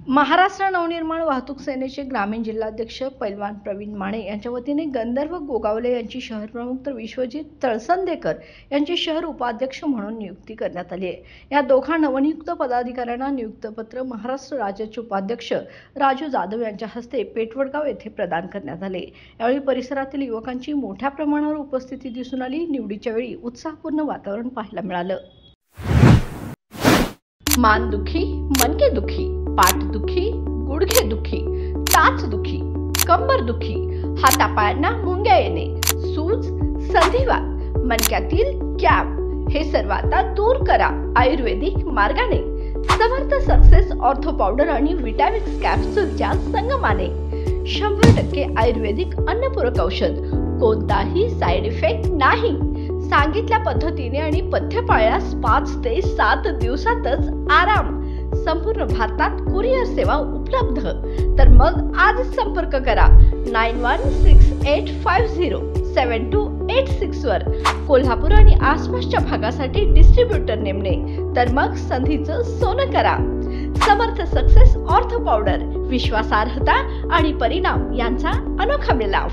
महाराष्ट्र नवनिर्माण वाहतूक सेनेचे ग्रामीण जिल्हाध्यक्ष पैलवान प्रवीण माने यांच्या वतीने गंधर्व गोगावले यांची शहर प्रमुख तर विश्वजित तळसंदेकर यांची शहर उपाध्यक्ष म्हणून नियुक्ती करण्यात आली आहे। या दोघा नवनियुक्त पदाधिकाऱ्यांना नियुक्तपत्र महाराष्ट्र राज्याचे उपाध्यक्ष राजू जाधव यांच्या हस्ते पेठवडगाव येथे प्रदान करण्यात आले। यावेळी परिसरातील युवकांची मोठ्या प्रमाणावर उपस्थिती दिसून आली। निवडीच्या वेळी उत्साहपूर्ण वातावरण पाहायला मिळालं। मान दुखी, मनके दुखी, पाठ दुखी, गुडघे दुखी, टाच दुखी, कंबर दुखी, हातापायांना मुंग्या येणे, सूज, संधिवात, मणक्यातील कॅप हे सर्व आता दूर करा आयुर्वेदिक मार्गाने। समर्थ सक्सेस ऑर्थो पावडर आणि विटॅमिक्स कॅप्सूलच्या संगमाने 100% आयुर्वेदिक अन्नपूरक औषध, कोणताही साइड इफेक्ट नाही। सांगितल्या पद्धतीने आणि पथ्य पाळल्यास 5 ते 7 दिवसातच आराम। संपूर्ण भारतात कुरिअर सेवा उपलब्ध। तर मग आज संपर्क करा 9168507286 वर। कोल्हापूर आणि आसपासच्या भागासाठी डिस्ट्रीब्युटर नेमणे। तर मग संधीचं सोनं करा। समर्थ सक्सेस ऑर्थो पावडर, विश्वासार्हता आणि परिणाम यांचा अनोखा मिलाफ।